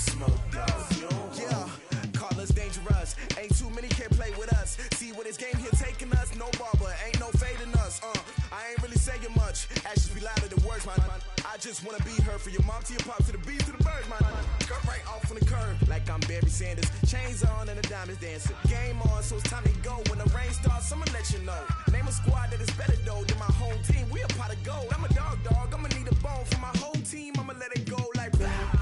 smoke, dog. Yeah, call us dangerous. Ain't too many can play with us. See where this game here taking us. No barber, ain't no fading us. I ain't really saying much. Actions be louder than words, man. I just wanna be heard, for your mom to your pop to the beat to the birds, man. Cut right off on the curb like I'm Barry Sanders. Chains on and the diamonds dancing. Game on, so it's time to go. When the rain starts, I'ma let you know. Name a squad that is better though than my home team. We a pot of gold. I'm a dog. I'ma need a bone for my whole team. I'ma let it go like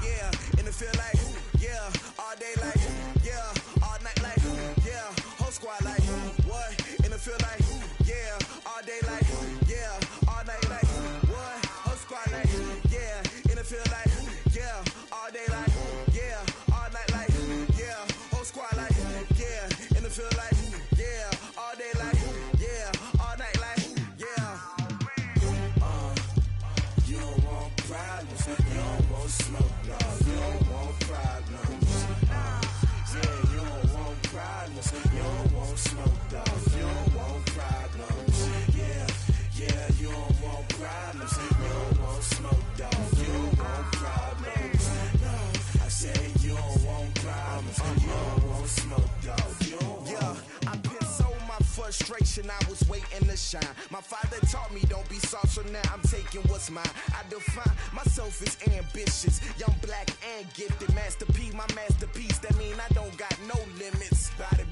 yeah. And it feel like yeah. All day like yeah. All night like yeah. Whole squad like what? And it feel like yeah. All day like yeah. All night like what? Whole squad like yeah. And it feel like yeah. All day like yeah. All night like yeah. Whole squad like yeah. And it feel like yeah. All day like yeah. All night like yeah. You don't want problems. You don't want smoke, dog. You don't want problems. Yeah, you don't want problems. You don't want smoke, dog. You don't want problems. Yeah, you don't want problems. You don't want smoke, dog. You don't want problems. No, I say you don't want problems. You don't want smoke, dog. You don't want. Yeah, I've been so my frustration. I was waiting to shine. My father taught me don't be soft, so now I'm taking what's mine. I define myself as ambitious, young, black, and gifted. Master P, my masterpiece. That mean I don't got no limits. Bout it,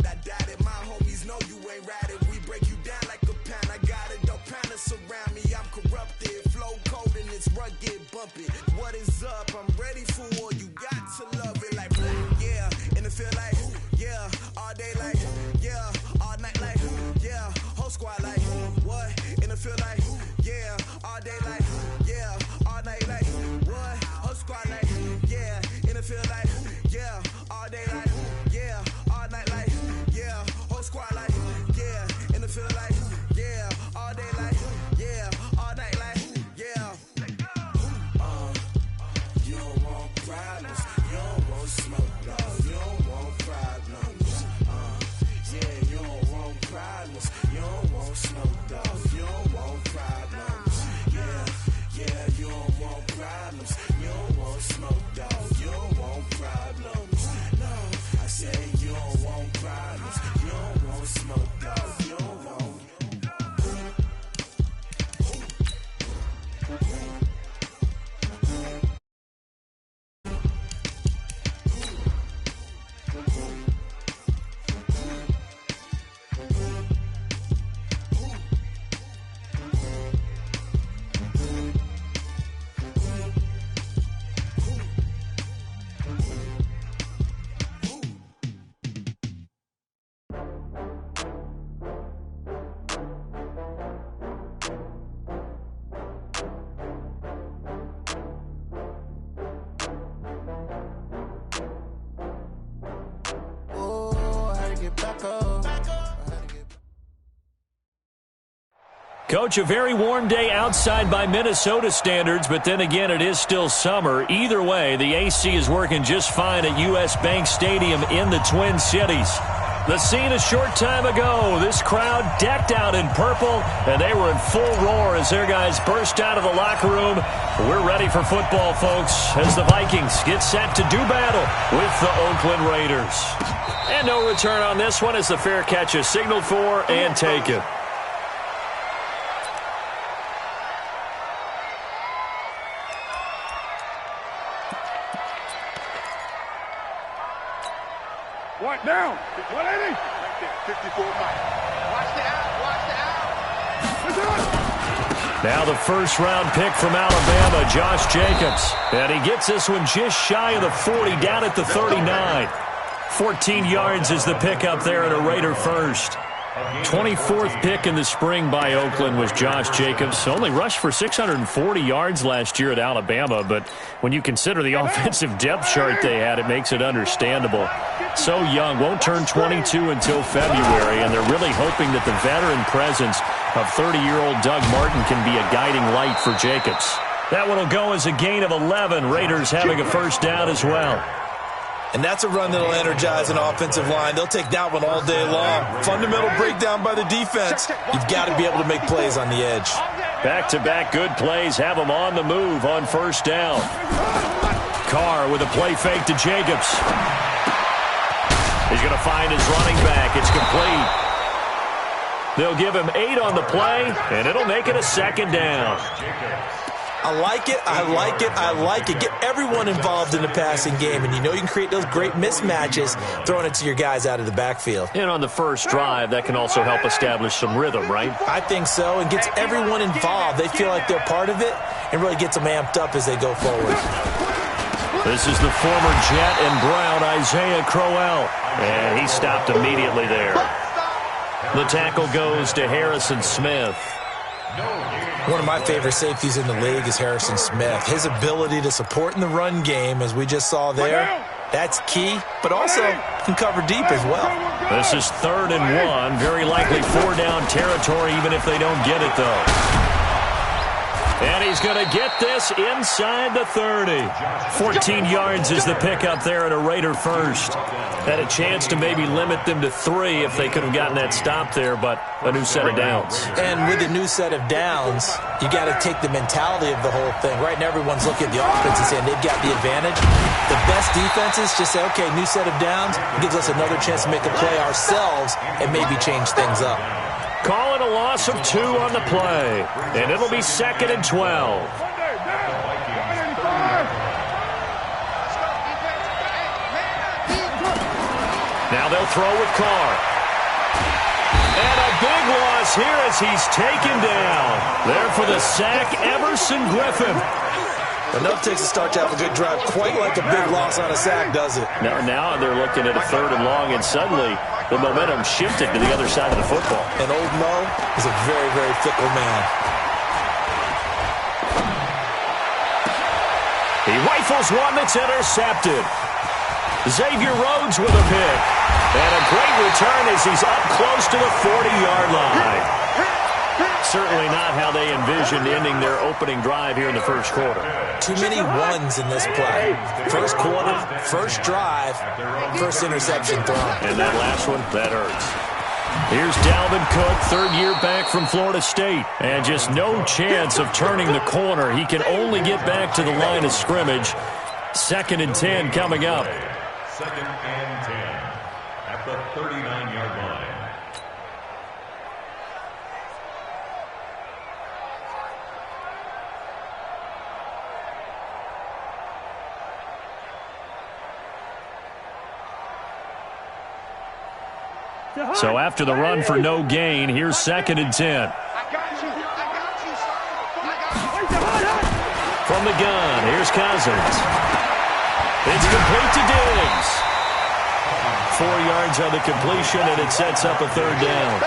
I doubt it. My homies know you ain't ride it. We break you down like a pound. I got it, don't pound to surround me. I'm corrupted, flow cold and it's rugged, bumpy. What is up? I'm ready for war. You got to love it like yeah, and it feel like yeah, all day like yeah, all night like yeah, whole squad like what? And it feel like yeah, all day like yeah, all night like what? Whole squad like yeah, and it feel like yeah, all day like yeah, all night like yeah, whole squad like yeah, and it feel like yeah, all day like yeah, all night like yeah. You don't want problems, you don't want smoke, dog. You don't want problems. Yeah, you don't want problems, you don't want smoke, dog. You don't want problems. Yeah, you don't want problems, you don't want smoke, dog. You don't want problems. No, I say you don't want problems, you don't want smoke, dog. You don't want. Coach, a very warm day outside by Minnesota standards, but then again, it is still summer. Either way, the AC is working just fine at U.S. Bank Stadium in the Twin Cities. The scene a short time ago, this crowd decked out in purple, and they were in full roar as their guys burst out of the locker room. We're ready for football, folks, as the Vikings get set to do battle with the Oakland Raiders. And no return on this one as the fair catch is signaled for and taken. One down. 180. Right there. 54 miles. Watch the out. Now the first-round pick from Alabama, Josh Jacobs. And he gets this one just shy of the 40, down at the 39. 14 yards is the pickup there at a Raider first. 24th pick in the spring by Oakland was Josh Jacobs. Only rushed for 640 yards last year at Alabama, but when you consider the offensive depth chart they had, it makes it understandable. So young, won't turn 22 until February, and they're really hoping that the veteran presence of 30-year-old Doug Martin can be a guiding light for Jacobs. That one will go as a gain of 11. Raiders having a first down as well. And that's a run that'll energize an offensive line. They'll take that one all day long. Fundamental breakdown by the defense. You've got to be able to make plays on the edge. Back-to-back good plays have them on the move on first down. Carr with a play fake to Jacobs. He's going to find his running back. It's complete. They'll give him 8 on the play, and it'll make it a second down. I like it, I like it, I like it. Get everyone involved in the passing game, and you know you can create those great mismatches throwing it to your guys out of the backfield. And on the first drive, that can also help establish some rhythm, right? I think so, and gets everyone involved. They feel like they're part of it and really gets them amped up as they go forward. This is the former Jet and Brown, Isaiah Crowell, and he stopped immediately there. The tackle goes to Harrison Smith. One of my favorite safeties in the league is Harrison Smith. His ability to support in the run game, as we just saw there, that's key, but also can cover deep as well. This is 3rd and 1. Very likely 4-down territory, even if they don't get it, though. And he's going to get this inside the 30. 14 yards is the pickup there at a Raider first. Had a chance to maybe limit them to 3 if they could have gotten that stop there, but a new set of downs. And with a new set of downs, you got to take the mentality of the whole thing. Right now, everyone's looking at the offense and saying they've got the advantage. The best defenses just say, okay, new set of downs. It gives us another chance to make a play ourselves and maybe change things up. Call it a loss of 2 on the play, and it'll be 2nd and 12. Now they'll throw with Carr. And a big loss here as he's taken down. There for the sack, Everson Griffin. Enough takes a start to have a good drive. Quite like a big loss on a sack, does it? Now they're looking at a 3rd and long, and suddenly the momentum shifted to the other side of the football. And old Mo is a very, very fickle man. He rifles one that's intercepted. Xavier Rhodes with a pick. And a great return as he's up close to the 40-yard line. Certainly not how they envisioned ending their opening drive here in the first quarter. Too many ones in this play. First quarter, first drive, first interception thrown. And that last one, that hurts. Here's Dalvin Cook, 3rd year back from Florida State. And just no chance of turning the corner. He can only get back to the line of scrimmage. 2nd and 10 coming up. 2nd and 10 at the 39-yard line. So after the run for no gain, here's 2nd and 10. From the gun, here's Cousins. It's complete to Diggs. 4 yards on the completion, and it sets up a 3rd down.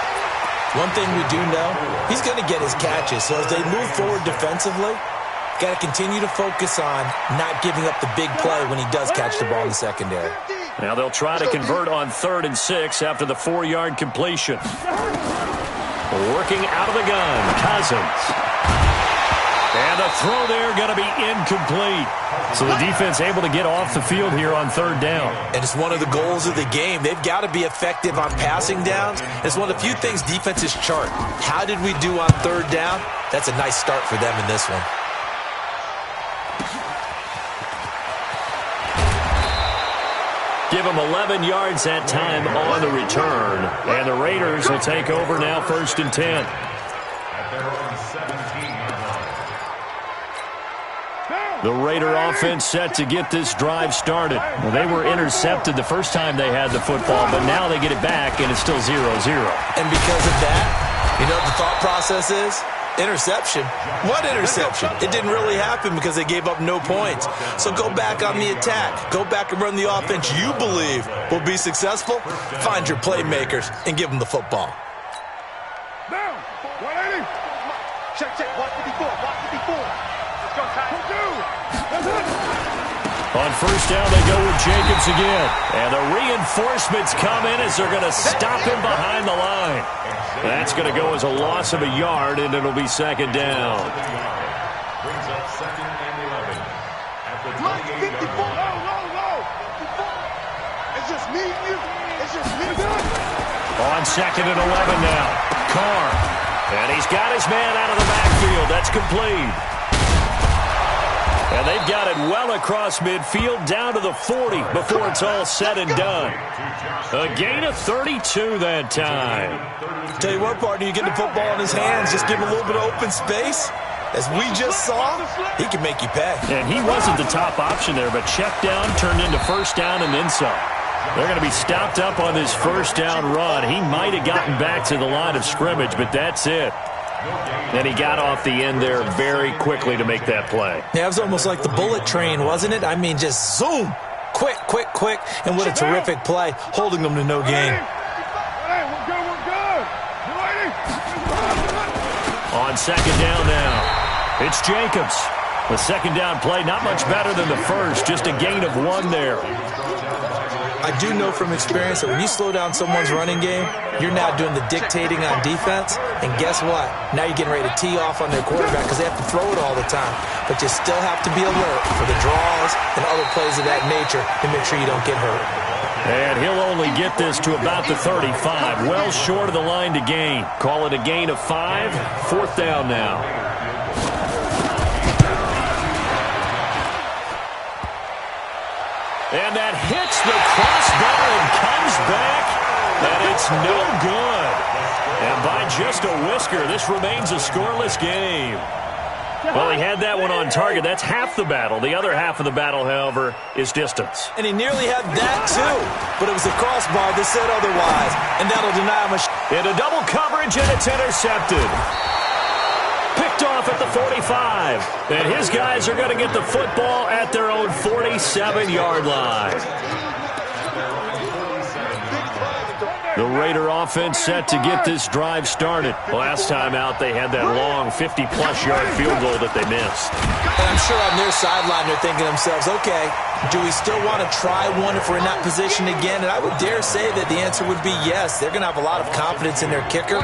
One thing we do know, he's going to get his catches. So as they move forward defensively, got to continue to focus on not giving up the big play when he does catch the ball in the secondary. Now they'll try to convert on 3rd and 6 after the 4-yard completion. Working out of the gun, Cousins. And the throw there going to be incomplete. So the defense able to get off the field here on 3rd down. And it's one of the goals of the game. They've got to be effective on passing downs. It's one of the few things defenses chart. How did we do on 3rd down? That's a nice start for them in this one. Give them 11 yards that time on the return. And the Raiders will take over now 1st and 10. The Raider offense set to get this drive started. Well, they were intercepted the first time they had the football, but now they get it back, and it's still 0-0. And because of that, you know what the thought process is? Interception. What interception? It didn't really happen because they gave up no points. So go back on the attack. Go back and run the offense you believe will be successful. Find your playmakers and give them the football. Down. 180. Check. Watch the before. Let's go, Ty. On 1st down, they go with Jacobs again. And the reinforcements come in as they're going to stop him behind the line. That's going to go as a loss of a yard, and it'll be 2nd down. Brings up 2nd and 11 at the 28-yard line. No. It's just me and you. On 2nd and 11 now. Carr. And he's got his man out of the backfield. That's complete. And they've got it well across midfield down to the 40 before it's all said and done. A gain of 32 that time. Tell you what, partner, you get the football in his hands, just give him a little bit of open space. As we just saw, he can make you pay. And he wasn't the top option there, but check down turned into first down and then some. They're going to be stopped up on this first down run. He might have gotten back to the line of scrimmage, but that's it. And he got off the end there very quickly to make that play. Yeah, it was almost like the bullet train, wasn't it? I mean, just zoom. Quick, quick, quick. And what a terrific play, holding them to no gain. On second down now, it's Jacobs. The second down play, not much better than the first, just a gain of 1 there. I do know from experience that when you slow down someone's running game, you're now doing the dictating on defense. And guess what? Now you're getting ready to tee off on their quarterback because they have to throw it all the time. But you still have to be alert for the draws and other plays of that nature to make sure you don't get hurt. And he'll only get this to about the 35, well short of the line to gain. Call it a gain of 5, fourth down now. And that hits the crossbar and comes back, and it's no good. And by just a whisker, this remains a scoreless game. Well, he had that one on target. That's half the battle. The other half of the battle, however, is distance. And he nearly had that, too. But it was the crossbar that said otherwise. And that'll deny him a into double coverage, and it's intercepted. Picked off at the 45. And his guys are going to get the football at their own 47-yard line. The Raider offense set to get this drive started. Last time out, they had that long 50-plus yard field goal that they missed. And I'm sure on their sideline they're thinking to themselves, okay, do we still want to try one if we're in that position again? And I would dare say that the answer would be yes. They're going to have a lot of confidence in their kicker.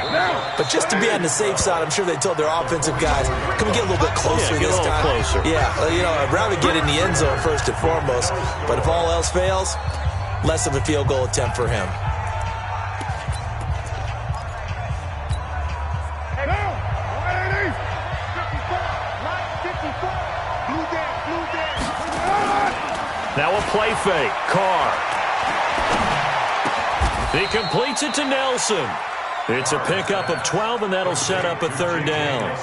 But just to be on the safe side, I'm sure they told their offensive guys, can we get a little bit closer this time? Closer. Yeah, I'd rather get in the end zone first and foremost. But if all else fails, less of a field goal attempt for him. Now a play fake. Carr. He completes it to Nelson. It's a pickup of 12, and that'll set up a third down.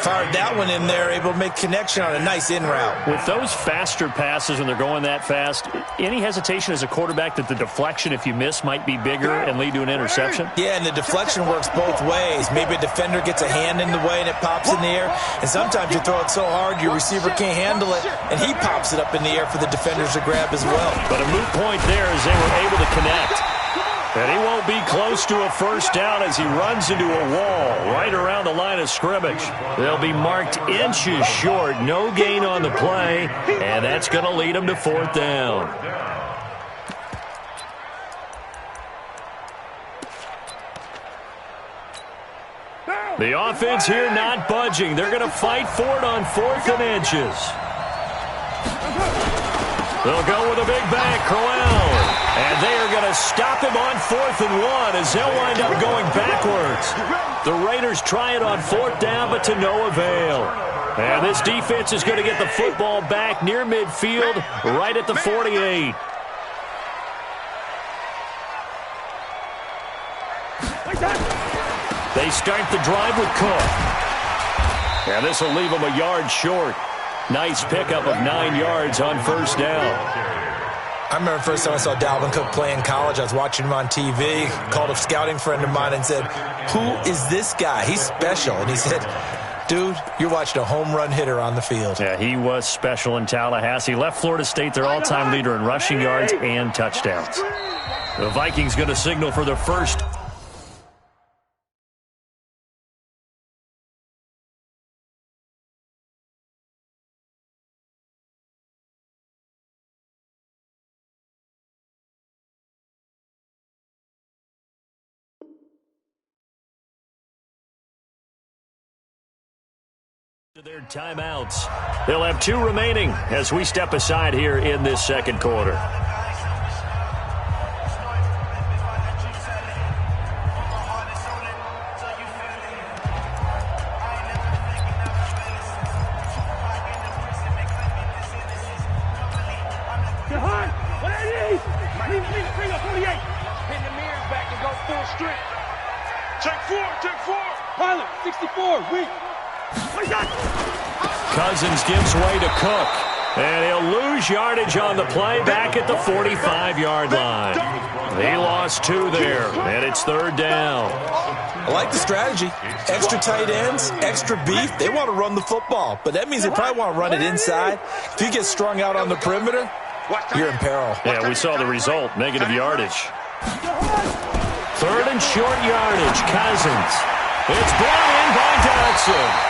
Fired that one in there, able to make connection on a nice in route. With those faster passes and they're going that fast, any hesitation as a quarterback that the deflection, if you miss, might be bigger and lead to an interception? Yeah, and the deflection works both ways. Maybe a defender gets a hand in the way and it pops in the air. And sometimes you throw it so hard your receiver can't handle it, and he pops it up in the air for the defenders to grab as well. But a moot point there as they were able to connect. And he won't be close to a first down as he runs into a wall right around the line of scrimmage. They'll be marked inches short. No gain on the play, and that's going to lead him to fourth down. The offense here not budging. They're going to fight for it on 4th and inches. They'll go with a big bang, Crowell. And they are going to stop him on 4th and 1 as they'll wind up going backwards. The Raiders try it on 4th down, but to no avail. And this defense is going to get the football back near midfield, right at the 48. They start the drive with Cook. And this will leave them a yard short. Nice pickup of 9 yards on first down. I remember the first time I saw Dalvin Cook play in college. I was watching him on TV, called a scouting friend of mine and said, who is this guy? He's special. And he said, dude, you're watching a home run hitter on the field. Yeah, he was special in Tallahassee. Left Florida State their all-time leader in rushing yards and touchdowns. The Vikings going to signal for their first. Their timeouts. They'll have 2 remaining as we step aside here in this second quarter. full strength. Take four. Pilot, 64, weak. Cousins gives way to Cook. And he'll lose yardage on the play back at the 45-yard line. He lost 2 there, and it's 3rd down. I like the strategy. Extra tight ends, extra beef. They want to run the football, but that means they probably want to run it inside. If you get strung out on the perimeter, you're in peril. Yeah, we saw the result, negative yardage. 3rd and short yardage, Cousins. It's brought in by Dodson.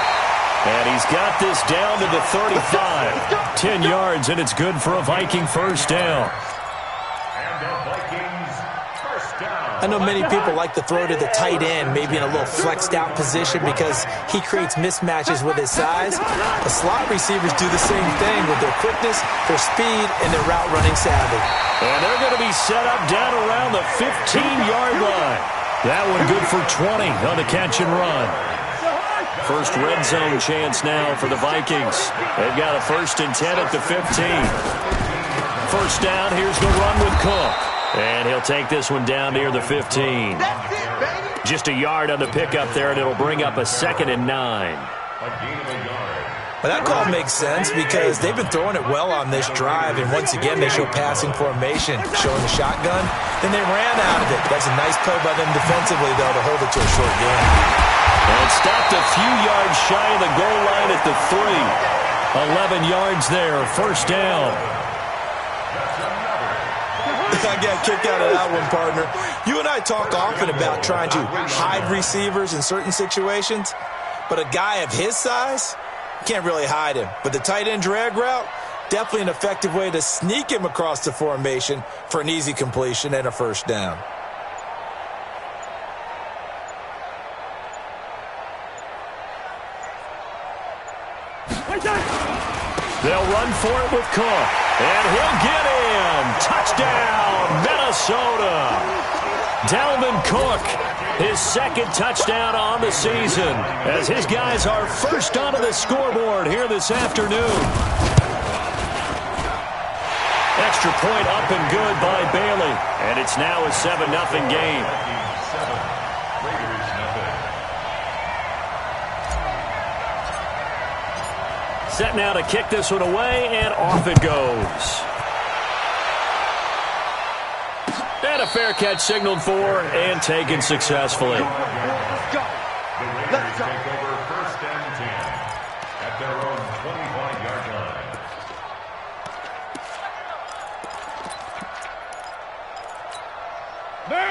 And he's got this down to the 35. 10 yards, and it's good for a Viking first down. And the Vikings first down. I know many people like to throw to the tight end, maybe in a little flexed out position because he creates mismatches with his size. The slot receivers do the same thing with their quickness, their speed, and their route running savvy. And they're going to be set up down around the 15-yard line. That one good for 20 on the catch and run. First red zone chance now for the Vikings. They've got a 1st and 10 at the 15. First down, here's the run with Cook. And he'll take this one down near the 15. Just a yard on the pickup there, and it'll bring up a 2nd and 9. Well, that call makes sense because they've been throwing it well on this drive, and once again they show passing formation, showing the shotgun. Then they ran out of it. That's a nice play by them defensively, though, to hold it to a short game. And stopped a few yards shy of the goal line at the 3. 11 yards there, first down. I got a kick out of that one, partner. You and I talk often about trying to hide receivers in certain situations, but a guy of his size, can't really hide him. But the tight end drag route, definitely an effective way to sneak him across the formation for an easy completion and a first down. They'll run for it with Cook. And he'll get in. Touchdown, Minnesota. Dalvin Cook, his 2nd touchdown on the season, as his guys are first onto the scoreboard here this afternoon. Extra point up and good by Bailey. And it's now a 7-0 game. Set now to kick this one away, and off it goes. And a fair catch signaled for and taken successfully. The Raiders take over 1st and 10 at their own 25-yard line.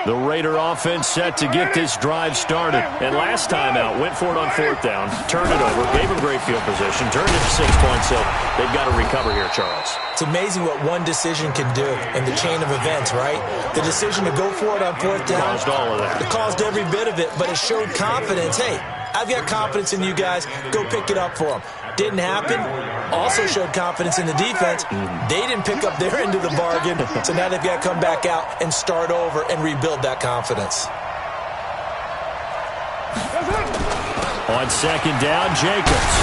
The Raider offense set to get this drive started. And last time out, went for it on 4th down, turned it over, gave him great field position, turned it to 6 points. So they've got to recover here, Charles. It's amazing what one decision can do in the chain of events, right? The decision to go for it on 4th down. Caused all of that. It caused every bit of it, but it showed confidence. Hey, I've got confidence in you guys. Go pick it up for them. Didn't happen. Also showed confidence in the defense. They didn't pick up their end of the bargain, so now they've got to come back out and start over and rebuild that confidence. On 2nd down, Jacobs.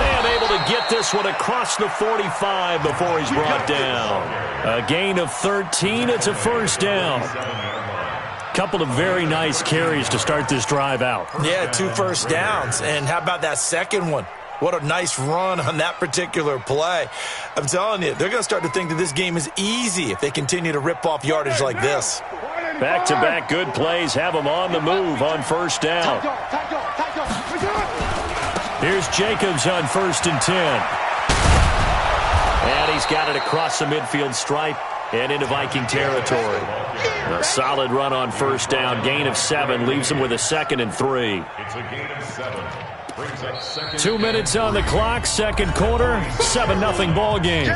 And able to get this one across the 45 before he's brought down. A gain of 13. It's a first down. Couple of very nice carries to start this drive out. Yeah, 2 first downs. And how about that second one? What a nice run on that particular play. I'm telling you, they're going to start to think that this game is easy if they continue to rip off yardage like this. Back-to-back good plays have them on the move on first down. Here's Jacobs on 1st and 10. And he's got it across the midfield stripe and into Viking territory. A solid run on first down. Gain of 7 leaves him with a 2nd and 3. It's a gain of 7. 2 minutes on the clock, 2nd quarter, 7-0 ball game.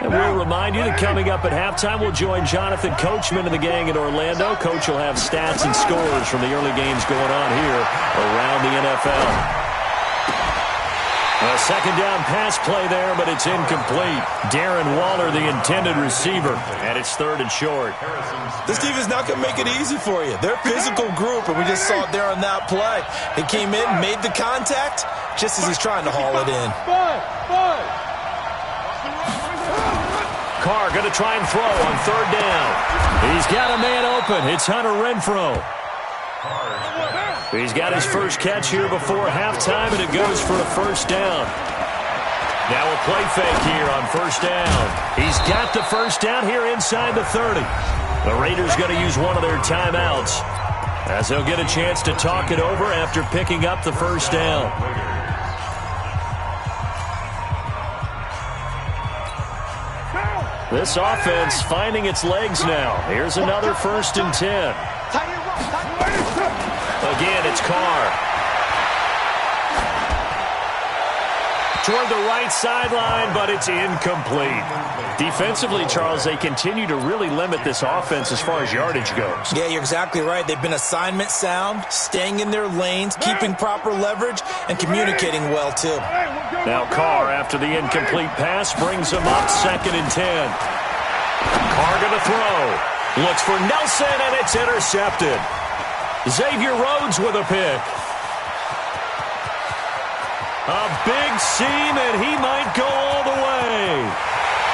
And we'll remind you that coming up at halftime, we'll join Jonathan Coachman and the gang in Orlando. Coach will have stats and scores from the early games going on here around the NFL. A second down pass play there, but it's incomplete. Darren Waller, the intended receiver, and it's 3rd and short. This defense is not going to make it easy for you. They're a physical group, and we just saw it there on that play. He came in, made the contact, just as he's trying to haul it in. Carr going to try and throw on 3rd down. He's got a man open. It's Hunter Renfrow. He's got his first catch here before halftime, and it goes for a 1st down. Now a play fake here on 1st down. He's got the 1st down here inside the 30. The Raiders going to use one of their timeouts as they'll get a chance to talk it over after picking up the 1st down. This offense finding its legs now. Here's another 1st and 10. Again, it's Carr. Toward the right sideline, but it's incomplete. Defensively, Charles, they continue to really limit this offense as far as yardage goes. Yeah, you're exactly right. They've been assignment sound, staying in their lanes, keeping proper leverage, and communicating well, too. Now Carr, after the incomplete pass, brings him up 2nd and 10. Carr going to throw. Looks for Nelson, and it's intercepted. Xavier Rhodes with a pick. A big seam, and he might go all the way.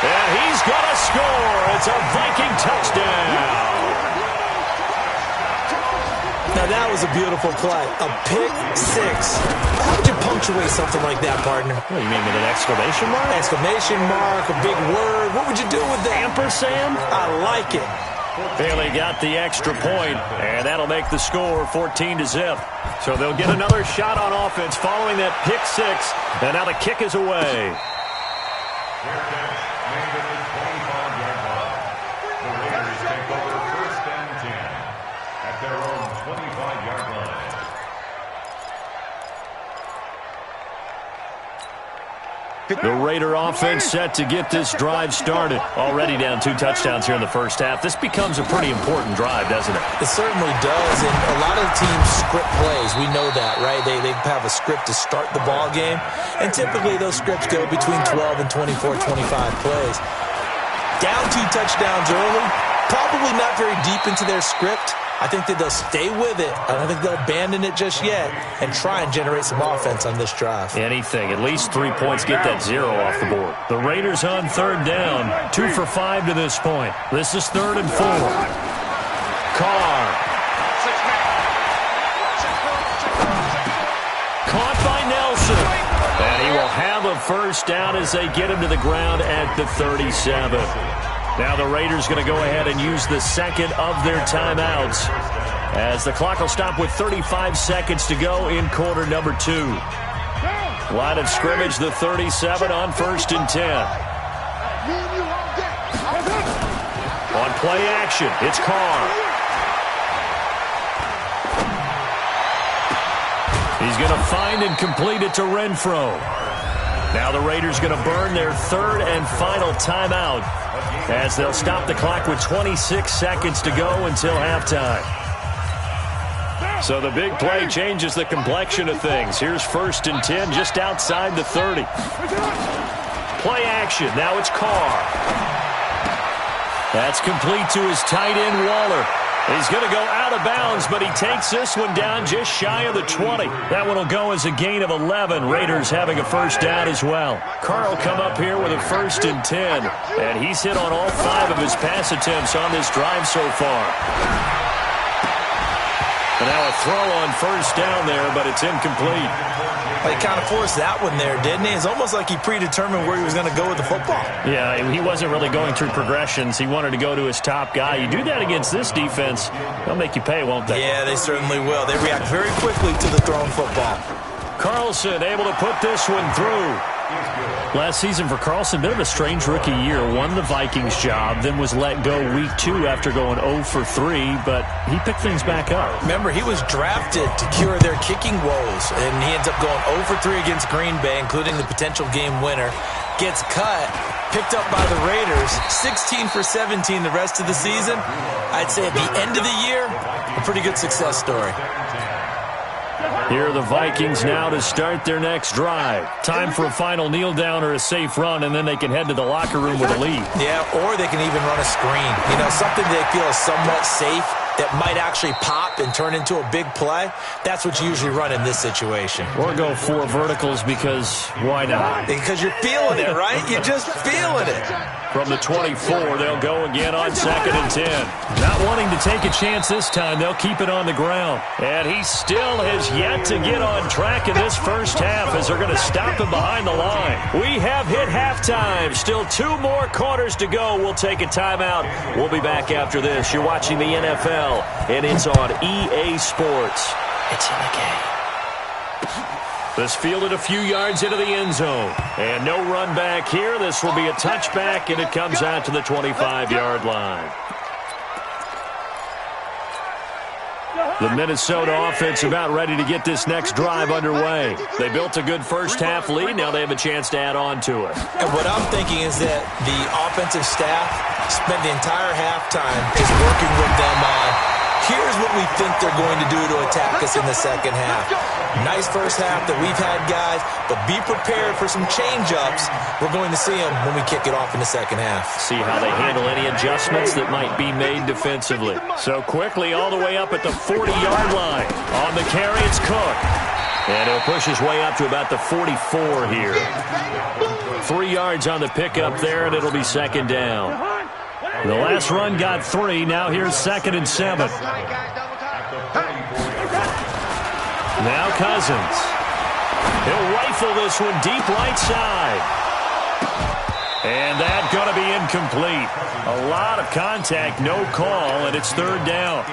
And he's going to score. It's a Viking touchdown. Now, that was a beautiful play. A pick 6. How would you punctuate something like that, partner? What, you mean with an exclamation mark? Exclamation mark, a big word. What would you do with that? Ampersand? I like it. Bailey got the extra point, and that'll make the score 14-0. So they'll get another shot on offense following that pick 6, and now the kick is away. The Raiders take over 1st and 10 at their own 25-yard line. The Raider offense set to get this drive started. Already down 2 touchdowns here in the first half. This becomes a pretty important drive, doesn't it? It certainly does, and a lot of the teams script plays. We know that, right? They have a script to start the ball game, and typically those scripts go between 12 and 24, 25 plays. Down 2 touchdowns early, probably not very deep into their script. I think that they'll stay with it. I don't think they'll abandon it just yet and try and generate some offense on this drive. Anything. At least 3 points. Get that 0 off the board. The Raiders on 3rd down. 2 for 5 to this point. This is 3rd and 4. Carr. Caught by Nelson. And he will have a 1st down as they get him to the ground at the 37. Now the Raiders going to go ahead and use the 2nd of their timeouts as the clock will stop with 35 seconds to go in quarter number 2. Line of scrimmage, the 37 on 1st and 10. On play action, it's Carr. He's going to find and complete it to Renfrow. Now the Raiders going to burn their 3rd and final timeout as they'll stop the clock with 26 seconds to go until halftime. So the big play changes the complexion of things. Here's 1st and 10 just outside the 30. Play action. Now it's Carr. That's complete to his tight end, Waller. He's going to go out of bounds, but he takes this one down just shy of the 20. That one will go as a gain of 11. Raiders having a 1st down as well. Carr will come up here with a 1st and 10, and he's hit on all 5 of his pass attempts on this drive so far. And now a throw on 1st down there, but it's incomplete. He kind of forced that one there, didn't he? It's almost like he predetermined where he was going to go with the football. Yeah, he wasn't really going through progressions. He wanted to go to his top guy. You do that against this defense, they'll make you pay, won't they? Yeah, they certainly will. They react very quickly to the thrown football. Carlson able to put this one through. Last season for Carlson, bit of a strange rookie year. Won the Vikings job, then was let go week 2 after going 0 for 3, but he picked things back up. Remember, he was drafted to cure their kicking woes, and he ends up going 0 for 3 against Green Bay, including the potential game winner. Gets cut, picked up by the Raiders, 16 for 17 the rest of the season. I'd say at the end of the year, a pretty good success story. Here are the Vikings now to start their next drive. Time for a final kneel down or a safe run, and then they can head to the locker room with a lead. Yeah, or they can even run a screen. You know, something they feel is somewhat safe that might actually pop and turn into a big play. That's what you usually run in this situation. Or go 4 verticals because why not? Because you're feeling it, right? You're just feeling it. From the 24, they'll go again on 2nd and 10. Not wanting to take a chance this time, they'll keep it on the ground. And he still has yet to get on track in this first half as they're going to stop him behind the line. We have hit halftime. Still 2 more quarters to go. We'll take a timeout. We'll be back after this. You're watching the NFL, and it's on EA Sports. It's in the game. This fielded a few yards into the end zone. And no run back here. This will be a touchback, and it comes out to the 25-yard line. The Minnesota offense about ready to get this next drive underway. They built a good first-half lead. Now they have a chance to add on to it. And what I'm thinking is that the offensive staff spent the entire halftime just working with them on here's what we think they're going to do to attack us in the second half. Nice first half that we've had, guys, but be prepared for some change-ups. We're going to see them when we kick it off in the second half. See how they handle any adjustments that might be made defensively. So quickly all the way up at the 40-yard line. On the carry, it's Cook. And he'll push his way up to about the 44 here. 3 yards on the pickup there, and it'll be 2nd down. The last run got 3. Now here's 2nd and 7. Now Cousins. He'll rifle this one deep right side. And that's going to be incomplete. A lot of contact, no call, and it's 3rd down.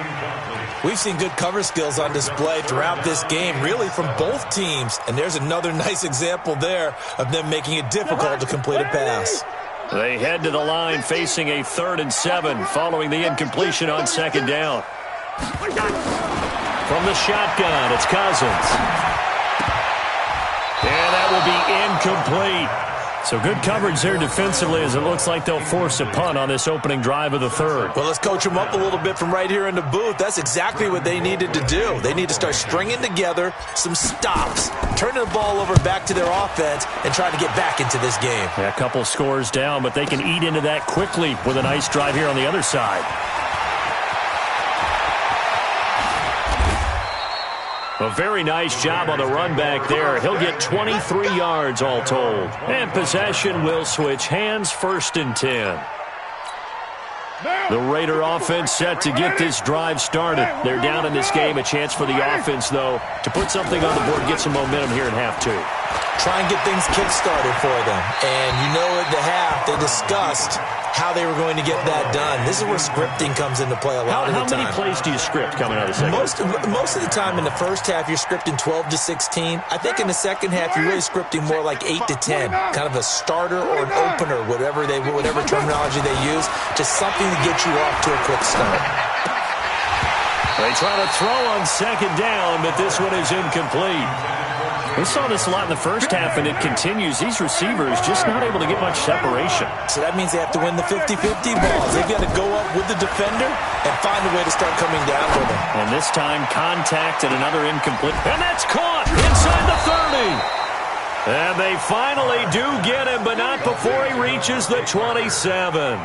We've seen good cover skills on display throughout this game, really from both teams. And there's another nice example there of them making it difficult to complete a pass. They head to the line facing a 3rd and 7 following the incompletion on 2nd down. From the shotgun, it's Cousins. And that will be incomplete. So good coverage there defensively as it looks like they'll force a punt on this opening drive of the 3rd. Well, let's coach them up a little bit from right here in the booth. That's exactly what they needed to do. They need to start stringing together some stops, turning the ball over back to their offense, and trying to get back into this game. Yeah, a couple scores down, but they can eat into that quickly with a nice drive here on the other side. A very nice job on the run back there. He'll get 23 yards all told. And possession will switch hands, 1st and 10. The Raider offense set to get this drive started. They're down in this game. A chance for the offense, though, to put something on the board, get some momentum here in half 2. Try and get things kick-started for them. And you know at the half, they discussed how they were going to get that done. This is where scripting comes into play a lot of the time. How many plays do you script coming out of the second half? Most of the time in the first half, you're scripting 12 to 16. I think in the second half, you're really scripting more like 8 to 10. Kind of a starter or an opener, whatever terminology they use. Just something to get you off to a quick start. They try to throw on 2nd down, but this one is incomplete. We saw this a lot in the first half, and it continues. These receivers just not able to get much separation. So that means they have to win the 50-50 balls. They've got to go up with the defender and find a way to start coming down with him. And this time, contact and another incomplete. And that's caught inside the 30. And they finally do get him, but not before he reaches the 27.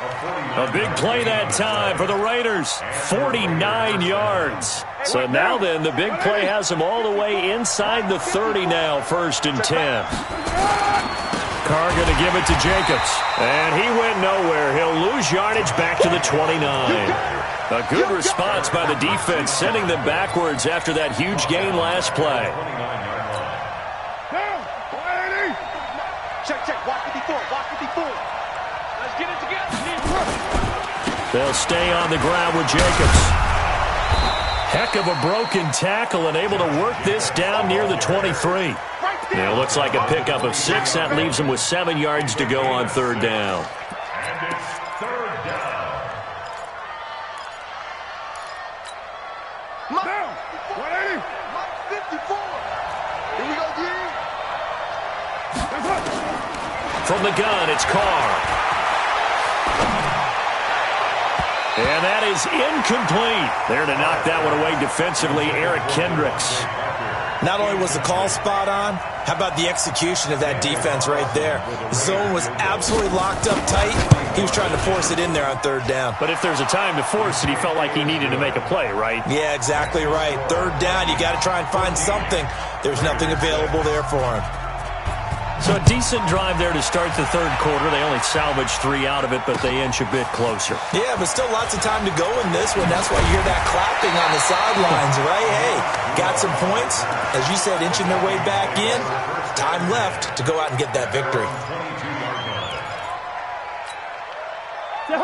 A big play that time for the Raiders. 49 yards. So now then, the big play has them all the way inside the 30 now, 1st and 10. Carr going to give it to Jacobs. And he went nowhere. He'll lose yardage back to the 29. A good response by the defense, sending them backwards after that huge gain last play. Check. Watch 54. Let's get it together. They'll stay on the ground with Jacobs. Heck of a broken tackle and able to work this down near the 23. Now, looks like a pickup of 6. That leaves them with 7 yards to go on 3rd down. And it's 3rd down. Down. 180. 54. Here we go, D. From the gun, it's Carr. And that is incomplete. There to knock that one away defensively, Eric Kendricks. Not only was the call spot on, how about the execution of that defense right there? The zone was absolutely locked up tight. He was trying to force it in there on third down. But if there's a time to force it, he felt like he needed to make a play, right? Yeah, exactly right. Third down, you got to try and find something. There's nothing available there for him. So a decent drive there to start the third quarter. They only salvaged 3 out of it, but they inch a bit closer. Yeah, but still lots of time to go in this one. That's why you hear that clapping on the sidelines, right? Hey, got some points. As you said, inching their way back in. Time left to go out and get that victory.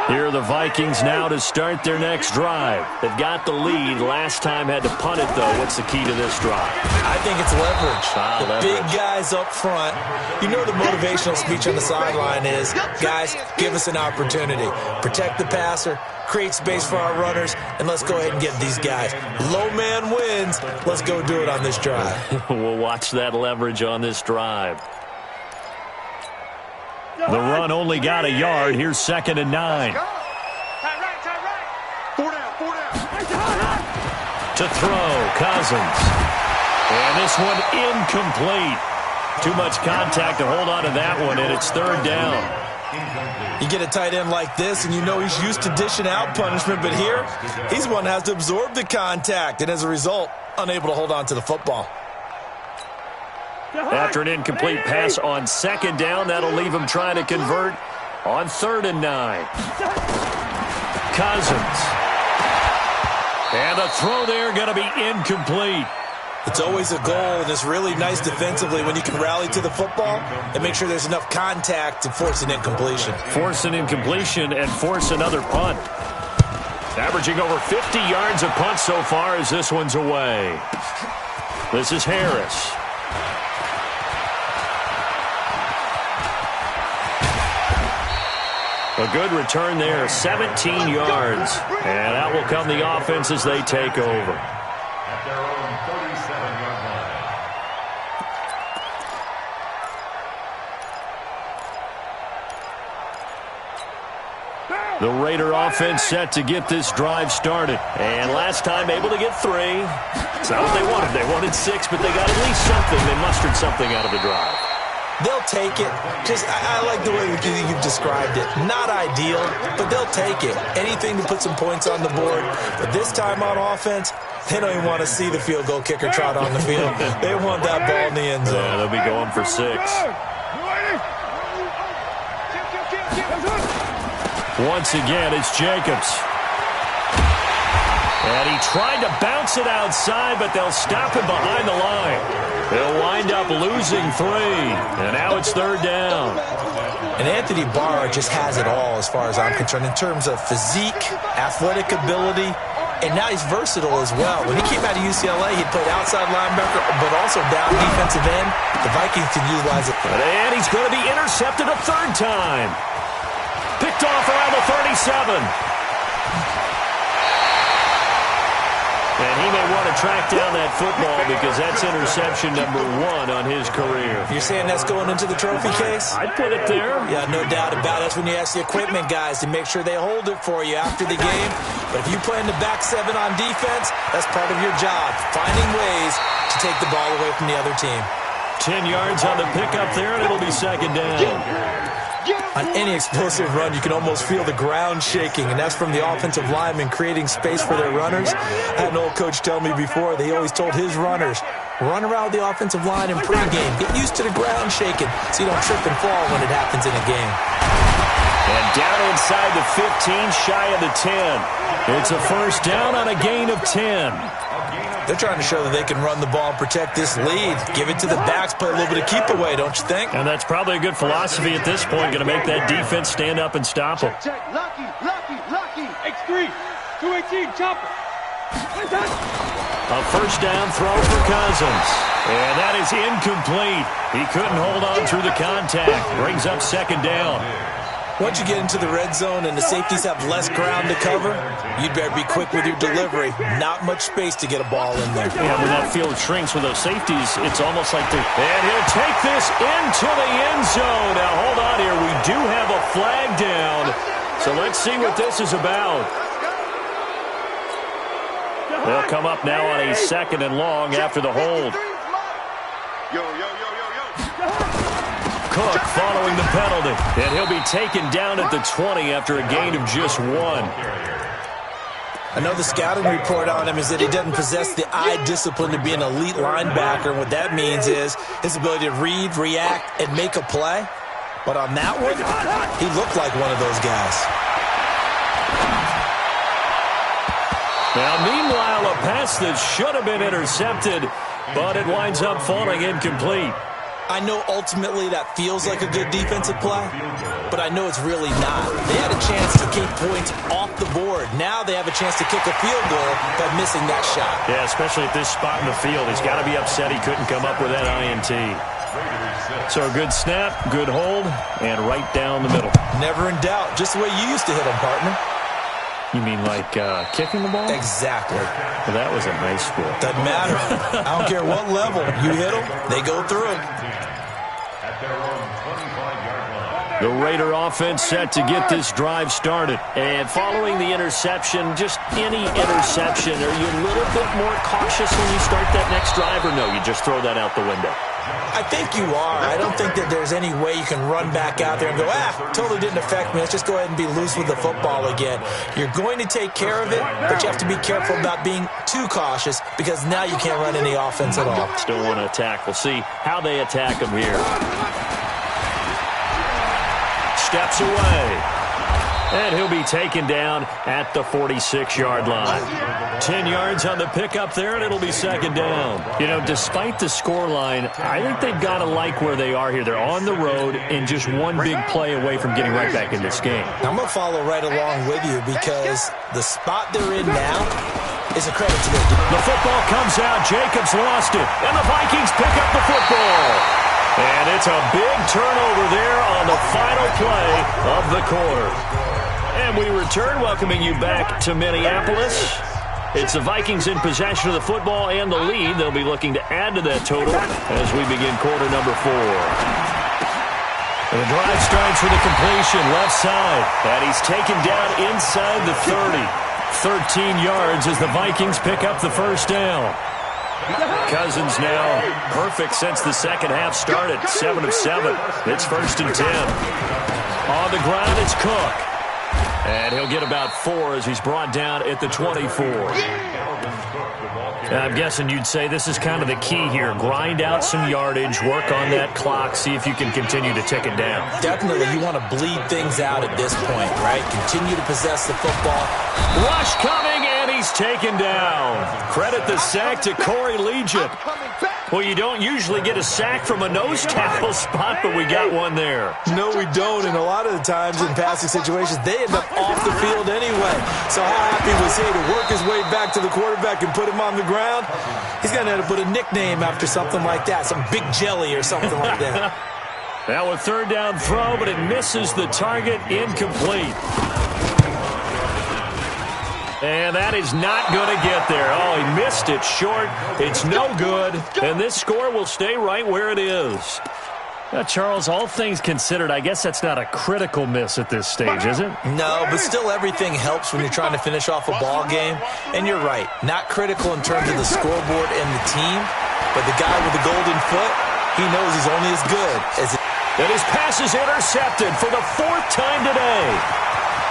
Here are the Vikings now to start their next drive. They've got the lead. Last time had to punt it, though. What's the key to this drive? I think it's leverage. Leverage. Big guys up front. You know the motivational speech on the sideline is, guys, give us an opportunity. Protect the passer, create space for our runners, and let's go ahead and get these guys. Low man wins. Let's go do it on this drive. We'll watch that leverage on this drive. The run only got a yard. Here's 2nd and 9. Tight right. 4 down. To throw, Cousins. And this one incomplete. Too much contact to hold on to that one, and it's 3rd down. You get a tight end like this, and you know he's used to dishing out punishment, but here, he's the one that has to absorb the contact, and as a result, unable to hold on to the football. After an incomplete pass on 2nd down, that'll leave him trying to convert on 3rd and 9. Cousins. And the throw there going to be incomplete. It's always a goal, and it's really nice defensively when you can rally to the football and make sure there's enough contact to force an incompletion. Force an incompletion and force another punt. Averaging over 50 yards a punt so far as this one's away. This is Harris. A good return there, 17 yards. And that will come the offense as they take over. At their own 37-yard line. The Raider offense set to get this drive started. And last time able to get 3. It's not what they wanted. They wanted 6, but they got at least something. They mustered something out of the drive. They'll take it. I like the way you've described it. Not ideal, but they'll take it. Anything to put some points on the board. But this time on offense, they don't even want to see the field goal kicker trot on the field. They want that ball in the end zone. Yeah, they'll be going for 6. Once again, it's Jacobs. And he tried to bounce it outside, but they'll stop him behind the line. They'll wind up losing 3. And now it's 3rd down. And Anthony Barr just has it all as far as I'm concerned in terms of physique, athletic ability, and now he's versatile as well. When he came out of UCLA, he played outside linebacker, but also down defensive end. The Vikings can utilize it. And he's going to be intercepted a 3rd time. Picked off around the 37. And he may want to track down that football because that's interception number 1 on his career. You're saying that's going into the trophy case? I'd put it there. Yeah, no doubt about it. That's when you ask the equipment guys to make sure they hold it for you after the game. But if you play in the back 7 on defense, that's part of your job, finding ways to take the ball away from the other team. 10 yards on the pickup there, and it'll be 2nd down. On any explosive run, you can almost feel the ground shaking, and that's from the offensive linemen creating space for their runners. I had an old coach tell me before, they always told his runners, run around the offensive line in pregame. Get used to the ground shaking so you don't trip and fall when it happens in a game. And down inside the 15, shy of the 10. It's a 1st down on a gain of 10. They're trying to show that they can run the ball and protect this lead. Give it to the backs, play a little bit of keep away, don't you think? And that's probably a good philosophy at this point, going to make that defense stand up and stop them. Check. Lucky. X3. 218. Chopper. A 1st down throw for Cousins. And that is incomplete. He couldn't hold on through the contact. Brings up 2nd down. Once you get into the red zone and the safeties have less ground to cover, you'd better be quick with your delivery. Not much space to get a ball in there. Yeah, when that field shrinks with those safeties, it's almost like they're... And he'll take this into the end zone. Now, hold on here. We do have a flag down. So let's see what this is about. They'll come up now on a 2nd and long after the hold. Cook following the penalty, and he'll be taken down at the 20 after a gain of just 1. I know the scouting report on him is that he doesn't possess the eye discipline to be an elite linebacker, and what that means is his ability to read, react, and make a play. But on that one, he looked like one of those guys. Now, meanwhile, a pass that should have been intercepted, but it winds up falling incomplete. I know ultimately that feels like a good defensive play, but I know it's really not. They had a chance to keep points off the board. Now they have a chance to kick a field goal by missing that shot. Yeah, especially at this spot in the field. He's got to be upset he couldn't come up with that INT. So a good snap, good hold, and right down the middle. Never in doubt. Just the way you used to hit them, partner. You mean like kicking the ball? Exactly. Well, that was a nice score. Doesn't matter. I don't care what level. You hit them, they go through it. The Raider offense set to get this drive started. And following the interception, just any interception, are you a little bit more cautious when you start that next drive, or no, you just throw that out the window? I think you are. I don't think that there's any way you can run back out there and go, totally didn't affect me. Let's just go ahead and be loose with the football again. You're going to take care of it, but you have to be careful about being too cautious because now you can't run any offense at all. Still want to attack. We'll see how they attack him here. Steps away. And he'll be taken down at the 46-yard line. 10 yards on the pickup there, and it'll be 2nd down. You know, despite the scoreline, I think they've got to like where they are here. They're on the road and just one big play away from getting right back in this game. I'm going to follow right along with you because the spot they're in now is a credit to their defense. The football comes out. Jacobs lost it, and the Vikings pick up the football. And it's a big turnover there on the final play of the quarter. And we return, welcoming you back to Minneapolis. It's the Vikings in possession of the football and the lead. They'll be looking to add to that total as we begin quarter number 4. And the drive starts with a completion left side. And he's taken down inside the 30. 13 yards as the Vikings pick up the first down. Cousins now perfect since the second half started. 7 of 7. It's 1st and 10. On the ground, it's Cook. And he'll get about 4 as he's brought down at the 24. I'm guessing you'd say this is kind of the key here. Grind out some yardage, work on that clock, see if you can continue to tick it down. Definitely, you want to bleed things out at this point, right? Continue to possess the football. Rush coming, and he's taken down. Credit the sack to Corey Legion. Well, you don't usually get a sack from a nose tackle spot, but we got one there. No, we don't, and a lot of the times in passing situations, they end up off the field anyway. So how happy was he to work his way back to the quarterback and put him on the ground? He's going to have to put a nickname after something like that, some Big Jelly or something like that. Now a 3rd down throw, but it misses the target, incomplete. And that is not going to get there. Oh, he missed it short. It's no good. And this score will stay right where it is. Now, Charles, all things considered, I guess that's not a critical miss at this stage, is it? No, but still everything helps when you're trying to finish off a ball game. And you're right, not critical in terms of the scoreboard and the team, but the guy with the golden foot, he knows he's only as good as it. And his pass is intercepted for the 4th time today.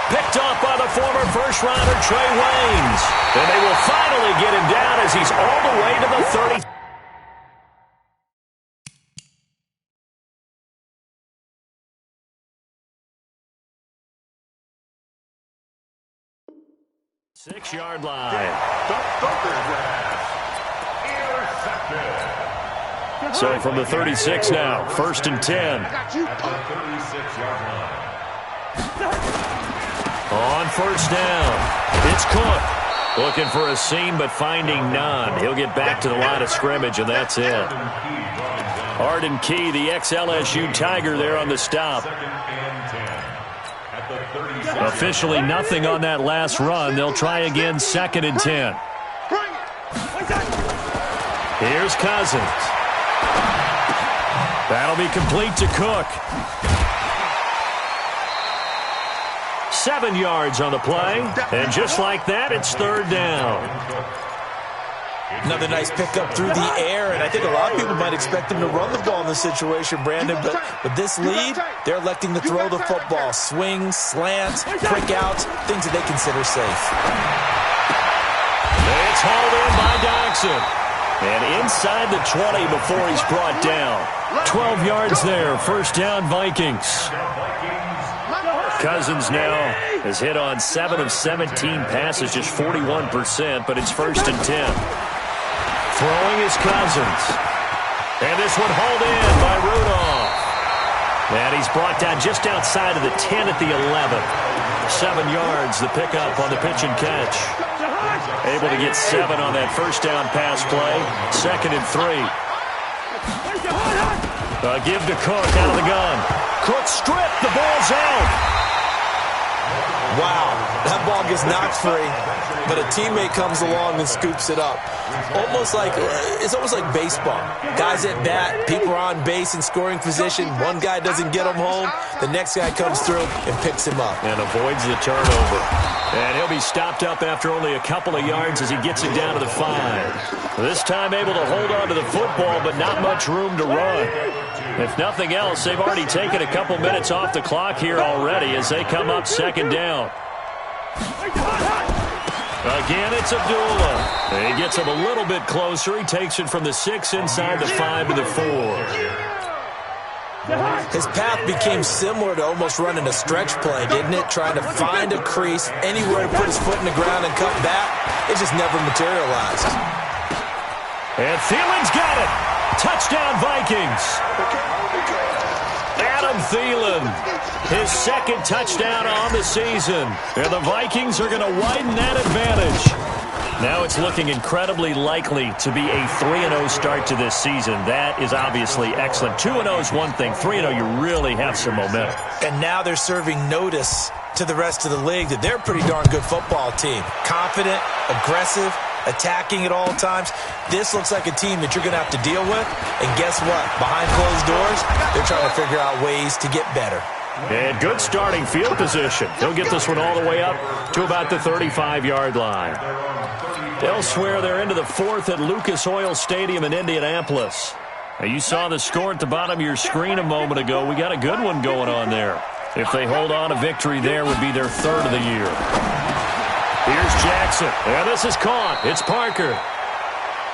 Picked off by the former first-rounder Trey Waynes. And they will finally get him down as he's all the way to the 30. Six-yard line. So from the 36 now, 1st and 10. On 1st down, it's Cook. Looking for a seam, but finding none. He'll get back to the line of scrimmage, and that's it. Arden Key, the ex-LSU Tiger, there on the stop. Officially nothing on that last run. They'll try again, 2nd and 10. Here's Cousins. That'll be complete to Cook. 7 yards on the play, and just like that, it's 3rd down. Another nice pickup through the air, and I think a lot of people might expect him to run the ball in this situation, Brandon, but with this lead, they're electing to throw the football. Swings, slants, quick outs, things that they consider safe. It's hauled in by Doxson. And inside the 20 before he's brought down. 12 yards there, first down Vikings. Cousins now has hit on 7 of 17 passes, just 41%, but it's first and 10. Throwing is Cousins. And this one hauled in by Rudolph. And he's brought down just outside of the 10 at the 11. 7 yards, the pickup on the pitch and catch. Able to get 7 on that first down pass play. Second and 3. Give to Cook out of the gun. Cook stripped. The ball's out. Wow, that ball gets knocked free, but a teammate comes along and scoops it up. It's almost like baseball. Guys at bat, people are on base in scoring position. One guy doesn't get him home. The next guy comes through and picks him up. And avoids the turnover. And he'll be stopped up after only a couple of yards as he gets it down to the 5. This time able to hold on to the football, but not much room to run. If nothing else, they've already taken a couple minutes off the clock here already as they come up second down. Again, it's Abdullah. He gets him a little bit closer. He takes it from the 6 inside the 5 to the 4. His path became similar to almost running a stretch play, didn't it? Trying to find a crease, anywhere to put his foot in the ground and cut back. It just never materialized. And Thielen's got it. Touchdown, Vikings. Adam Thielen, his second touchdown on the season. And the Vikings are going to widen that advantage. Now it's looking incredibly likely to be a 3-0 start to this season. That is obviously excellent. 2-0 is one thing. 3-0, you really have some momentum. And now they're serving notice to the rest of the league that they're a pretty darn good football team. Confident, aggressive, attacking at all times. This looks like a team that you're going to have to deal with. And guess what? Behind closed doors, they're trying to figure out ways to get better. And good starting field position. He'll get this one all the way up to about the 35-yard line. Elsewhere, they're into the 4th at Lucas Oil Stadium in Indianapolis. Now, you saw the score at the bottom of your screen a moment ago. We got a good one going on there. If they hold on, a victory there would be their 3rd of the year. Here's Jackson. And this is caught. It's Parker.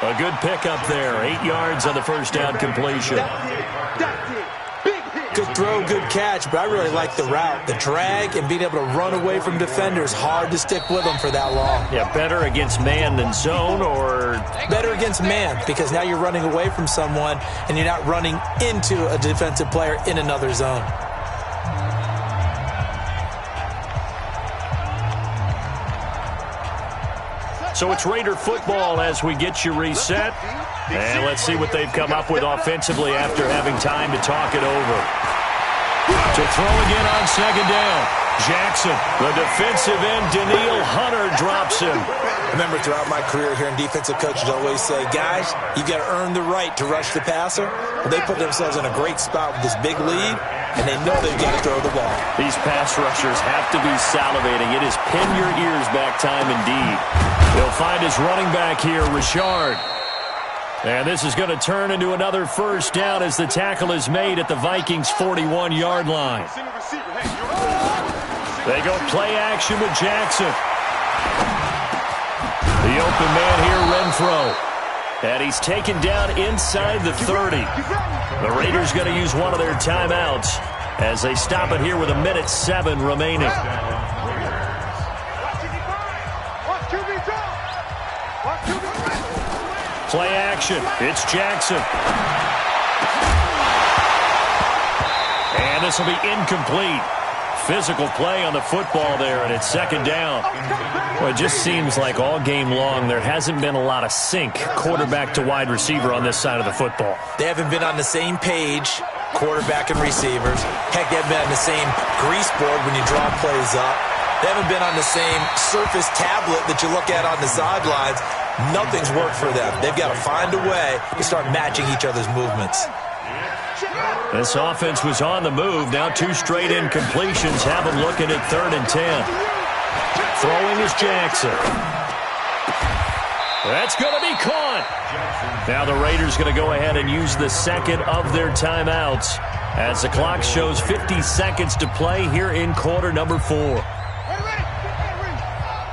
A good pickup there. 8 yards on the first down completion. Good throw, good catch, but I really like the route. The drag and being able to run away from defenders, hard to stick with them for that long. Yeah, better against man than zone, or? Better against man, because now you're running away from someone and you're not running into a defensive player in another zone. So it's Raider football as we get you reset. And let's see what they've come up with offensively after having time to talk it over. To throw again on second down. Jackson, the defensive end, Daniil Hunter drops him. Remember, throughout my career here in defensive coaches always say, guys, you got to earn the right to rush the passer. Well, they put themselves in a great spot with this big lead, and they know they've got to throw the ball. These pass rushers have to be salivating. It is pin your ears back time indeed. He'll find his running back here, Richard. And this is going to turn into another first down as the tackle is made at the Vikings' 41-yard line. They go play action with Jackson. The open man here, Renfro. And he's taken down inside the 30. The Raiders going to use one of their timeouts as they stop it here with 1:07 remaining. Play action. It's Jackson. And this will be incomplete. Physical play on the football there, and it's second down. Well, it just seems like all game long there hasn't been a lot of sync quarterback to wide receiver on this side of the football. They haven't been on the same page, quarterback and receivers. Heck, they haven't been on the same grease board when you draw plays up. They haven't been on the same surface tablet that you look at on the sidelines. Nothing's worked for them. They've got to find a way to start matching each other's movements. This offense was on the move. Now 2 straight incompletions have them looking at 3rd and 10. Throwing is Jackson. That's going to be caught. Now the Raiders going to go ahead and use the second of their timeouts as the clock shows 50 seconds to play here in quarter number 4. Ready?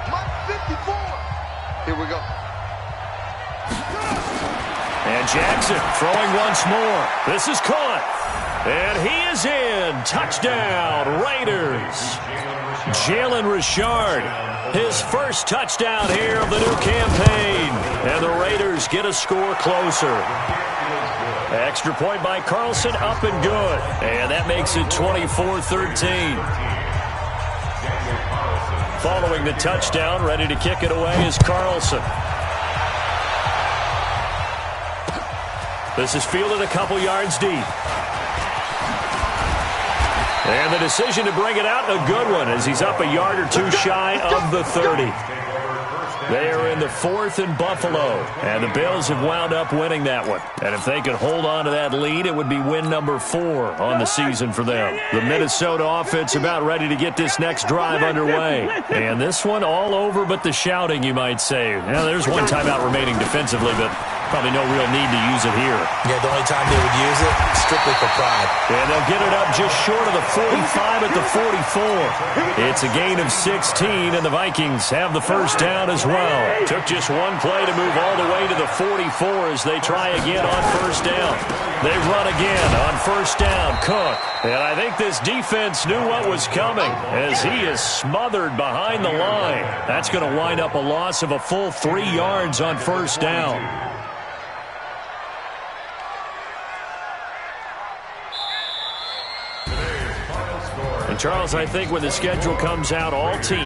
Mark 54. Here we go. And Jackson throwing once more. This is caught. And he is in. Touchdown, Raiders. Jalen Richard, his first touchdown here of the new campaign. And the Raiders get a score closer. Extra point by Carlson, up and good. And that makes it 24-13. Following the touchdown, ready to kick it away is Carlson. This is fielded a couple yards deep. And the decision to bring it out, a good one, as he's up a yard or two shy of the 30. They are in the 4th and Buffalo, and the Bills have wound up winning that one. And if they could hold on to that lead, it would be win number 4 on the season for them. The Minnesota offense about ready to get this next drive underway. And this one all over but the shouting, you might say. Now, there's one timeout remaining defensively, but probably no real need to use it here. Yeah, the only time they would use it, strictly for pride. And they'll get it up just short of the 45 at the 44. It's a gain of 16, and the Vikings have the first down as well. Took just one play to move all the way to the 44 as they try again on first down. They run again on first down. Cook. And I think this defense knew what was coming as he is smothered behind the line. That's going to wind up a loss of a full 3 yards on first down. And Charles, I think when the schedule comes out, all teams